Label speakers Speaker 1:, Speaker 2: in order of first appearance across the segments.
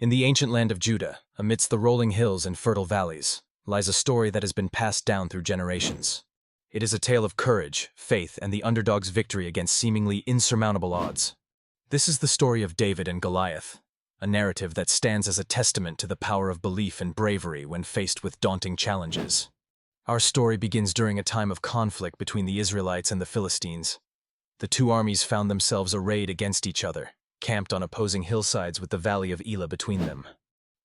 Speaker 1: In the ancient land of Judah, amidst the rolling hills and fertile valleys, lies a story that has been passed down through generations. It is a tale of courage, faith, and the underdog's victory against seemingly insurmountable odds. This is the story of David and Goliath, a narrative that stands as a testament to the power of belief and bravery when faced with daunting challenges. Our story begins during a time of conflict between the Israelites and the Philistines. The two armies found themselves arrayed against each other, camped on opposing hillsides with the valley of Elah between them.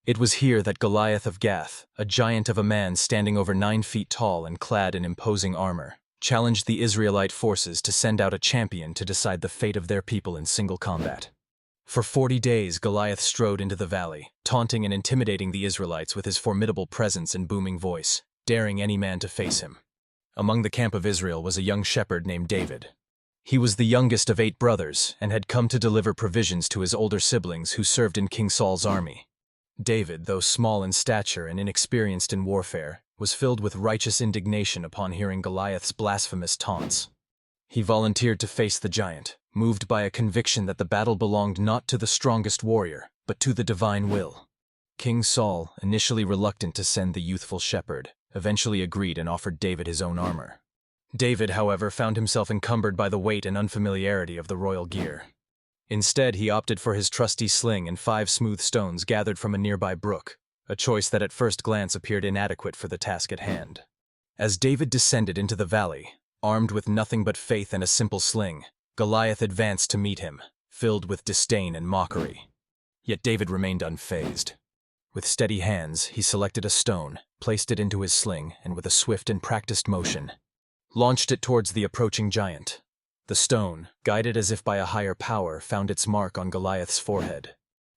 Speaker 1: It was here that Goliath of Gath, a giant of a man standing over 9 feet tall and clad in imposing armor, challenged the Israelite forces to send out a champion to decide the fate of their people in single combat. For 40 days, Goliath strode into the valley, taunting and intimidating the Israelites with his formidable presence and booming voice, daring any man to face him. Among the camp of Israel was a young shepherd named David. He was the youngest of 8 brothers and had come to deliver provisions to his older siblings who served in King Saul's army. David, though small in stature and inexperienced in warfare, was filled with righteous indignation upon hearing Goliath's blasphemous taunts. He volunteered to face the giant, moved by a conviction that the battle belonged not to the strongest warrior, but to the divine will. King Saul, initially reluctant to send the youthful shepherd, eventually agreed and offered David his own armor. David, however, found himself encumbered by the weight and unfamiliarity of the royal gear. Instead, he opted for his trusty sling and 5 smooth stones gathered from a nearby brook, a choice that at first glance appeared inadequate for the task at hand. As David descended into the valley, armed with nothing but faith and a simple sling, Goliath advanced to meet him, filled with disdain and mockery. Yet David remained unfazed. With steady hands, he selected a stone, placed it into his sling, and with a swift and practiced motion, launched it towards the approaching giant. The stone, guided as if by a higher power, found its mark on Goliath's forehead.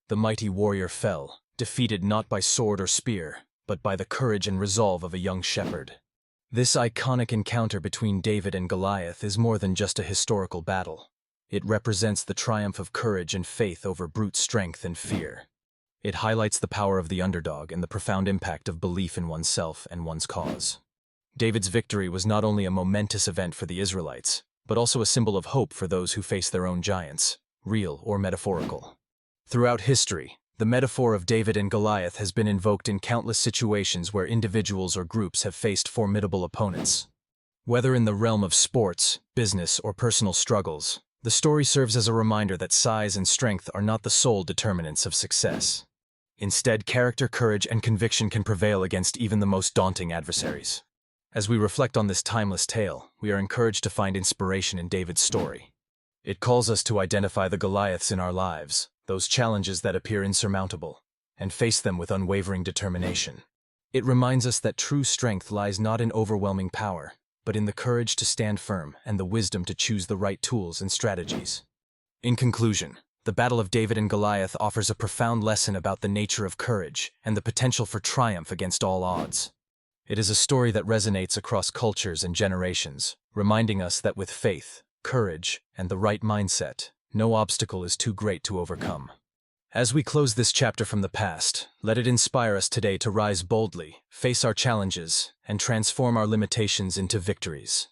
Speaker 1: The mighty warrior fell, defeated not by sword or spear, but by the courage and resolve of a young shepherd. This iconic encounter between David and Goliath is more than just a historical battle. It represents the triumph of courage and faith over brute strength and fear. It highlights the power of the underdog and the profound impact of belief in oneself and one's cause. David's victory was not only a momentous event for the Israelites, but also a symbol of hope for those who face their own giants, real or metaphorical. Throughout history, the metaphor of David and Goliath has been invoked in countless situations where individuals or groups have faced formidable opponents. Whether in the realm of sports, business, or personal struggles, the story serves as a reminder that size and strength are not the sole determinants of success. Instead, character, courage, and conviction can prevail against even the most daunting adversaries. As we reflect on this timeless tale, we are encouraged to find inspiration in David's story. It calls us to identify the Goliaths in our lives, those challenges that appear insurmountable, and face them with unwavering determination. It reminds us that true strength lies not in overwhelming power, but in the courage to stand firm and the wisdom to choose the right tools and strategies. In conclusion, the Battle of David and Goliath offers a profound lesson about the nature of courage and the potential for triumph against all odds. It is a story that resonates across cultures and generations, reminding us that with faith, courage, and the right mindset, no obstacle is too great to overcome. As we close this chapter from the past, let it inspire us today to rise boldly, face our challenges, and transform our limitations into victories.